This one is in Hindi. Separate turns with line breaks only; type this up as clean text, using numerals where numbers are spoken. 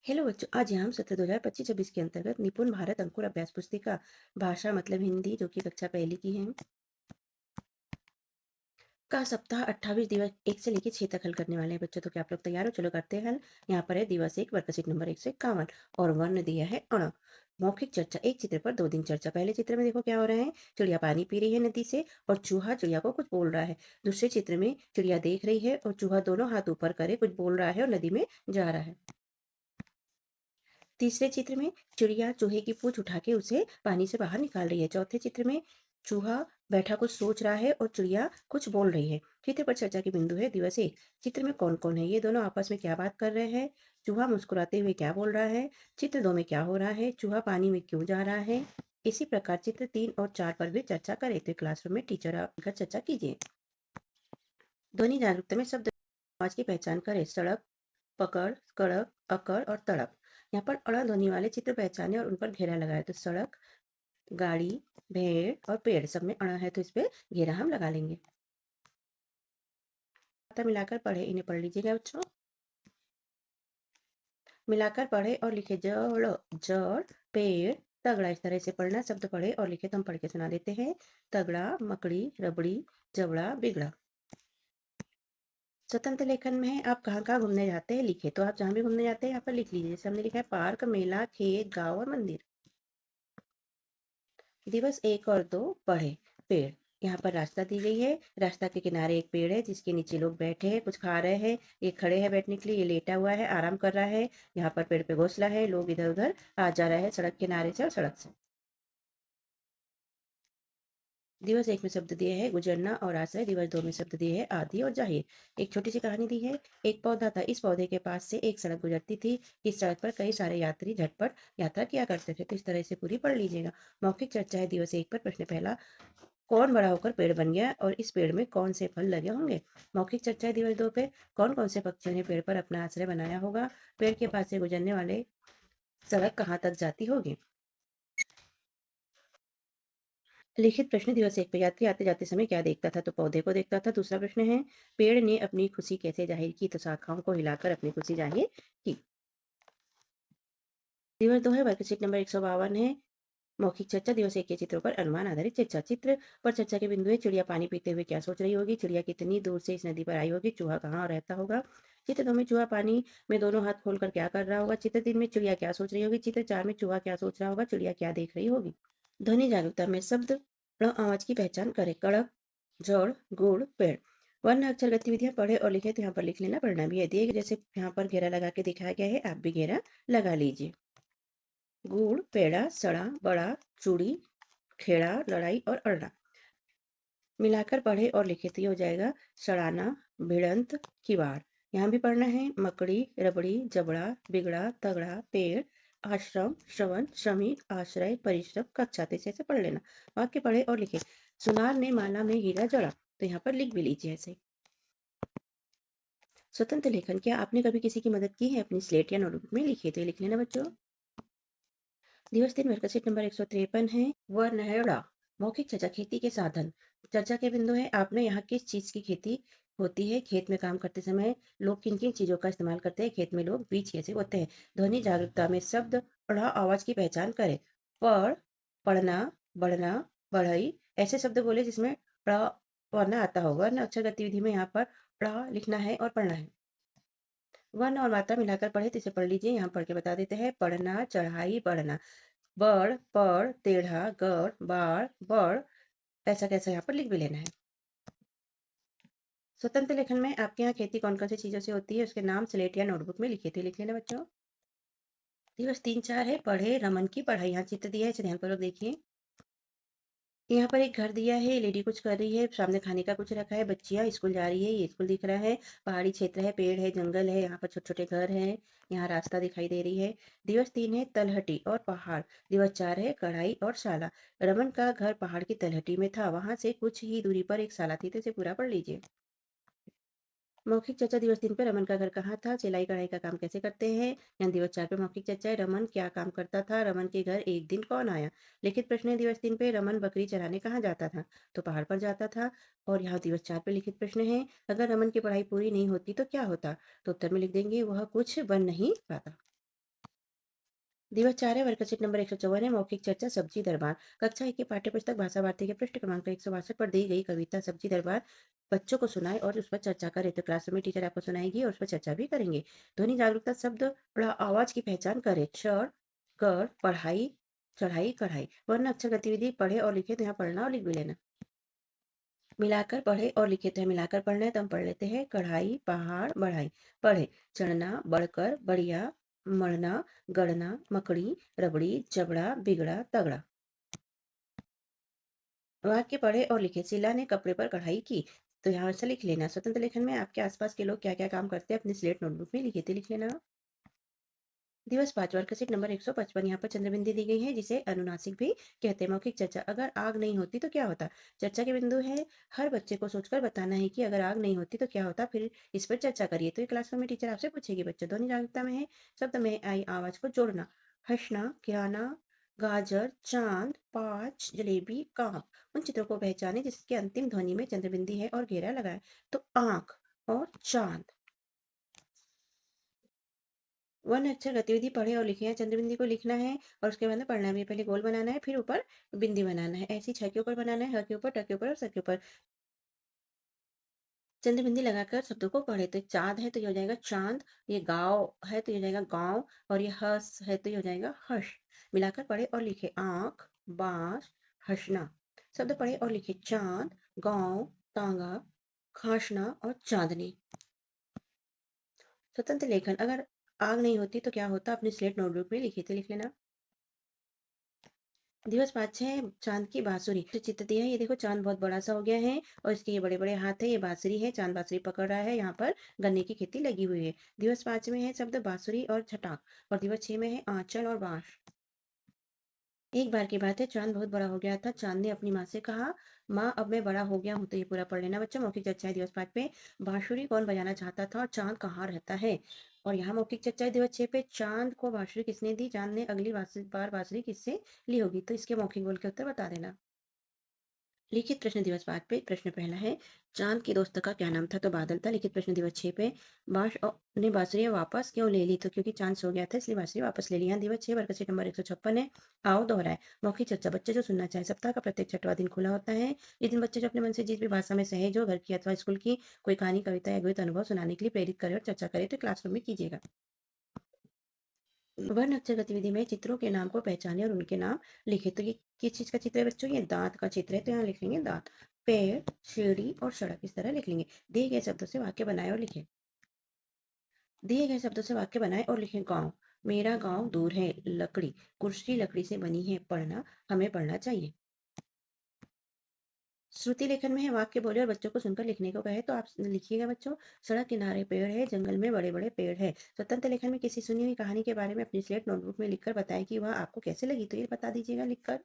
हेलो बच्चों, आज यहाँ हम सत्र 2025-26 के अंतर्गत निपुण भारत अंकुर अभ्यास पुस्तिका भाषा मतलब हिंदी जो कि कक्षा पहली की है का सप्ताह 28 दिवस 1 से लेकर 6 तक हल करने वाले हैं बच्चों। तो क्या आप लोग तैयार हो? चलो करते हैं हल। यहाँ पर है दिवस 1 वर्कशीट नंबर 151 और वर्ण दिया है अण। मौखिक चर्चा, एक चित्र पर 2 दिन चर्चा। पहले चित्र में देखो क्या हो रहा है, चिड़िया पानी पी रही है नदी से और चूहा चिड़िया को कुछ बोल रहा है। दूसरे चित्र में चिड़िया देख रही है और चूहा दोनों हाथ ऊपर करे कुछ बोल रहा है और नदी में जा रहा है। तीसरे चित्र में चिड़िया चूहे की पूंछ उठा के उसे पानी से बाहर निकाल रही है। चौथे चित्र में चूहा बैठा कुछ सोच रहा है और चिड़िया कुछ बोल रही है। चित्र पर चर्चा के बिंदु है दिवस 1। चित्र में कौन कौन है, ये दोनों आपस में क्या बात कर रहे हैं, चूहा मुस्कुराते हुए क्या बोल रहा है, चित्र 2 में क्या हो रहा है, चूहा पानी में क्यों जा रहा है। इसी प्रकार चित्र 3 और 4 पर भी चर्चा करें। तो क्लासरूम में टीचर आकर चर्चा कीजिए। ध्वनि जागरूकता में शब्द आवाज की पहचान करें। सड़क, पकड़, कड़क, अकड़ और तड़प। यहाँ पर अड़ा ध्वनि वाले चित्र पहचाने और उन पर घेरा लगाए। तो सड़क, गाड़ी, भेड़ और पेड़ सब में अड़ा है तो इस पे घेरा हम लगा लेंगे। खाता मिलाकर पढ़े, इन्हें पढ़ लीजिएगा बच्चों। मिलाकर पढ़े और लिखे जड़, जड़, पेड़, तगड़ा। इस तरह से पढ़ना, शब्द पढ़े और लिखे तो हम पढ़ के सुना देते हैं। तगड़ा, मकड़ी, रबड़ी, जबड़ा, बिगड़ा। स्वतंत्र लेखन में है आप कहाँ कहाँ घूमने जाते हैं लिखे। तो आप जहाँ भी घूमने जाते हैं यहाँ पर लिख लीजिए। जैसे हमने लिखा है पार्क, मेला, खेत, गाँव और मंदिर। दिवस 1 और 2 पढ़े। पेड़, यहाँ पर रास्ता दी गई है। रास्ता के किनारे एक पेड़ है जिसके नीचे लोग बैठे हैं, कुछ खा रहे हैं। ये खड़े हैं बैठने के लिए, ये लेटा हुआ है, आराम कर रहा है। यहाँ पर पेड़ पे घोंसला है, लोग इधर उधर आ जा रहे हैं सड़क किनारे से और सड़क से। दिवस 1 में शब्द दिए हैं गुजरना और आश्रय। दिवस 2 में शब्द दिए हैं आदि और जाहिर। एक छोटी सी कहानी दी है। एक पौधा था, इस पौधे के पास से एक सड़क गुजरती थी। इस सड़क पर कई सारे यात्री झटपट यात्रा किया करते थे। तो इस तरह से पूरी पढ़ लीजिएगा। मौखिक चर्चा है दिवस 1 पर। प्रश्न पहला, कौन बड़ा होकर पेड़ बन गया और इस पेड़ में कौन से फल लगे होंगे। मौखिक चर्चा है दिवस 2 पे, कौन कौन से पक्षियों ने पेड़ पर अपना आश्रय बनाया होगा। पेड़ के पास से गुजरने वाले सड़क कहाँ तक जाती होगी। लिखित प्रश्न दिवस 1 पे, यात्री आते जाते समय क्या देखता था। तो पौधे को देखता था। दूसरा प्रश्न है, पेड़ ने अपनी खुशी कैसे जाहिर की। तो शाखाओं को हिलाकर अपनी खुशी जाहिर की। दिवस 2 है वर्कशीट नंबर 152 है मौखिक चर्चा। दिवस 1 के चित्रों पर अनुमान आधारित चर्चा। चित्र पर चर्चा के बिंदु है, चिड़िया पानी पीते हुए क्या सोच रही होगी, चिड़िया कितनी दूर से इस नदी पर आई होगी, चूहा कहाँ रहता होगा। चित्र 2 में चूहा पानी में दोनों हाथ खोलकर क्या कर रहा होगा। चित्र 3 में चिड़िया क्या सोच रही होगी। चित्र 4 में चूहा क्या सोच रहा होगा, चिड़िया क्या देख रही होगी। ध्वनि जागरूकता में शब्द आवाज की पहचान करें। कड़क, जड़, गुड़, पेड़। वर्ण अक्षर गतिविधियां पढ़े और लिखे। तो यहाँ पर लिख लेना, पढ़ना भी है। दिए गए जैसे यहाँ पर घेरा लगा के दिखाया गया है, आप भी घेरा लगा लीजिए। गुड़, पेड़ा, सड़ा, बड़ा, चूड़ी, खेड़ा, लड़ाई और अड़ना। मिलाकर पढ़े और लिखे तो ये हो जाएगा सड़ाना, भिड़ंत, किवाड़। यहाँ भी पढ़ना है मकड़ी, रबड़ी, जबड़ा, बिगड़ा, तगड़ा, पेड़, आश्रम, श्रवण, श्रमिक, आश्रय, परिश्रम, कक्षा। तो ऐसे पढ़ लेना। वाक्य पढ़े और लिखे। सुनार ने माला में हीरा जड़ा। तो यहाँ पर लिख भी लीजिए ऐसे। स्वतंत्र लेखन, क्या आपने कभी किसी की मदद की है अपनी स्लेट या नोटबुक में लिखिए। तो ये लिख लेना बच्चों। दिवस 3 वर्कशीट नंबर 153 है वर्ण है ड़ा। मौखिक चर्चा, खेती के साधन। चर्चा के बिंदु है, आपने यहाँ किस चीज की खेती होती है। खेत में काम करते समय लोग किन किन चीजों का इस्तेमाल करते हैं। खेत में लोग बीज कैसे बोते हैं। ध्वनि जागरूकता में शब्द ड़ा आवाज की पहचान करें। पढ़, पढ़ना, बढ़ना, बढ़ई। ऐसे शब्द बोले जिसमें ड़ वर्ण आता हो। वर्ण अक्षर गतिविधि में यहाँ पर ड़ लिखना है और पढ़ना है। वर्ण और मात्रा मिलाकर पढ़े तो इसे पढ़ लीजिए। यहाँ पढ़ के बता देते हैं, पढ़ना, चढ़ाई, बढ़ना, बड़, पड़, टेढ़ा, गड़, बाड़, बड़। ऐसा कैसा यहाँ पर लिख भी लेना है। स्वतंत्र लेखन में आपके यहाँ खेती कौन कौन सी चीजों से होती है, उसके नाम स्लेट या नोटबुक में लिखे थे, लिख लेना बच्चों। दिवस 3-4 है पढ़े रमन की पढ़ाई। यहाँ चित्र दिया है, इसे ध्यानपूर्वक देखिए। यहाँ पर एक घर दिया है, लेडी कुछ कर रही है, सामने खाने का कुछ रखा है, बच्चियां स्कूल जा रही है, ये स्कूल दिख रहा है। पहाड़ी क्षेत्र है, पेड़ है, जंगल है, यहाँ पर छोटे छोटे घर हैं। यहाँ रास्ता दिखाई दे रही है। दिवस 3 है तलहटी और पहाड़। दिवस 4 है कढ़ाई और शाला। रमन का घर पहाड़ की तलहटी में था, वहां से कुछ ही दूरी पर एक शाला थी। तो इसे पूरा पढ़ लीजिए। मौखिक चर्चा दिवस 3 पे, रमन का घर कहाँ था, सिलाई कढ़ाई का काम कैसे करते हैं। यहाँ दिवस 4 पे मौखिक चर्चा है, रमन क्या काम करता था, रमन के घर एक दिन कौन आया। लिखित प्रश्न है दिवस 3 पे, रमन बकरी चराने कहाँ जाता था। तो पहाड़ पर जाता था। और यहाँ दिवस 4 पे लिखित प्रश्न है, अगर रमन की पढ़ाई पूरी नहीं होती तो क्या होता। तो उत्तर में लिख देंगे, वह कुछ बन नहीं पाता। दिवस 4 है, वर्कशीट नंबर 154 है, मौखिक चर्चा सब्जी दरबार। कक्षा 1 की पाठ्यपुस्तक भाषा भारती के पृष्ठ क्रमांक 162 पर दी गई कविता सब्जी दरबार बच्चों को सुनाए और उस पर चर्चा करें। तो क्लासरूम में टीचर आपको सुनाएगी और उस पर चर्चा भी करेंगे। ध्वनि जागरूकता शब्द आवाज की पहचान करें। चढ़, कर, पढ़ाई, चढ़ाई, कढ़ाई। वर्ण अक्षर गतिविधि पढ़े और लिखे तो यहाँ पढ़ना और लिख भी लेना। मिलाकर पढ़े और लिखे तो मिलाकर पढ़ना है तो हम पढ़ लेते हैं। कढ़ाई, पहाड़, बढ़ाई। पढ़े, चढ़ना, बढ़कर, बढ़िया, मरना, गड़ना, मकड़ी, रबड़ी, जबड़ा, बिगड़ा, तगड़ा। वाक्य पढ़े और लिखे। शीला ने कपड़े पर कढ़ाई की। तो यहाँ से लिख लेना। स्वतंत्र लेखन में आपके आसपास के लोग क्या क्या काम करते हैं अपनी स्लेट नोटबुक में लिखे थे लिख लेना। दिवस 5 वर्कशीट नंबर 155 यहाँ पर चंद्रबिंदी दी गई है जिसे अनुनासिक भी कहते हैं। मौखिक चर्चा, अगर आग नहीं होती तो क्या होता। चर्चा के बिंदु है हर बच्चे को सोचकर बताना है कि अगर आग नहीं होती तो क्या होता, फिर इस पर चर्चा करिए। तो ये क्लासरूम में टीचर आपसे पूछेगी। बच्चों, ध्वनि जागरूकता में है शब्द में आई आवाज को जोड़ना। हंसना, खिलाना, गाजर, चांद, पाँच, जलेबी, कांप। उन चित्रों को पहचाने जिसके अंतिम ध्वनि में चंद्रबिंदी है और घेरा लगाए। तो आंख और चांद। वन अक्षर गतिविधि पढ़े और लिखे हैं। चंद्रबिंदी को लिखना है और उसके बाद में पढ़ना भी है। पहले गोल बनाना है फिर ऊपर बिंदी बनाना है। ऐसे ही छ के ऊपर बनाना है, ह के ऊपर, ट के ऊपर और स के ऊपर। चंद्रबिंदी लगाकर शब्दों को पढ़े। तो चाँद है तो ये हो जाएगा चाँद, ये गाँव है तो ये हो जाएगा गाँव और ये हँस है तो ये हो जाएगा हर्ष। मिलाकर पढ़े और लिखे। आँख, बाँस, हँसना। शब्द पढ़े और लिखे। चाँद, गाँव, तांगा, खाँसना और चाँदनी। स्वतंत्र लेखन, अगर आग नहीं होती तो क्या होता, अपनी स्लेट नोटबुक में लिखे थे लिख लेना। दिवस 5 है, चाँद की बाँसुरी। जो चित्र दिया है ये देखो, चाँद बहुत बड़ा-सा हो गया है और इसके ये बड़े-बड़े हाथ है, ये बाँसुरी है, चाँद बाँसुरी पकड़ रहा है, यहाँ पर गन्ने की खेती लगी हुई है। दिवस 5 में है शब्द बाँसुरी और छटाक और दिवस 6 में है आँचल और बाँस। एक बार की बात है, चाँद बहुत बड़ा हो गया था। चाँद ने अपनी माँ से कहा, माँ अब मैं बड़ा हो गया हूँ। तो ये पूरा पढ़ लेना बच्चों। मौखिक चर्चा है दिवस 5 पे, बाँसुरी कौन बजाना चाहता था और चाँद कहाँ रहता है। और यहाँ मौखिक चर्चा है दिवस 6 पे, चाँद को बाँसुरी किसने दी, चाँद ने अगली बार बाँसुरी किससे ली होगी। तो इसके मौखिक बोल के उत्तर बता देना। लिखित प्रश्न दिवस 5 पे प्रश्न पहला है, चांद के दोस्त का क्या नाम था। तो बादल था। लिखित प्रश्न दिवस 6 पे, ने बांसुरी वापस क्यों ले ली। तो क्योंकि चांद सो गया था इसलिए बांसुरी वापस ले ली। यहाँ दिवस 6 वर्कशीट नंबर 156 है। आओ दोहराए। मौखिक चर्चा, बच्चे जो सुनना चाहे। सप्ताह का प्रत्येक छठवां दिन खुला होता है। इस दिन बच्चे जो अपने मन से जिस भी भाषा में सहज हो, घर की अथवा स्कूल की कोई कहानी, कविता या अद्भुत अनुभव सुनाने के लिए प्रेरित करे और चर्चा करे तो क्लासरूम में कीजिएगा। वर्ण अक्षर गतिविधि में चित्रों के नाम को पहचाने और उनके नाम लिखे। तो ये किस चीज का चित्र है बच्चों, ये दांत का चित्र है तो यहाँ लिख लेंगे दांत। पेड़, सीढ़ी और सड़क इस तरह लिख लेंगे। दिए गए शब्दों से वाक्य बनाए और लिखे। दिए गए शब्दों से वाक्य बनाए और लिखे। गांव, मेरा गांव दूर है। लकड़ी, कुर्सी लकड़ी से बनी है। पढ़ना, हमें पढ़ना चाहिए। श्रुति लेखन में है, वाक्य बोले और बच्चों को सुनकर लिखने को कहे तो आप लिखिएगा बच्चों। सड़क किनारे पेड़ है, जंगल में बड़े बड़े पेड़ है। स्वतंत्र लेखन में किसी सुनी हुई कहानी के बारे में अपनी स्लेट नोटबुक में लिखकर बताएं कि वह आपको कैसे लगी। तो ये बता दीजिएगा लिखकर।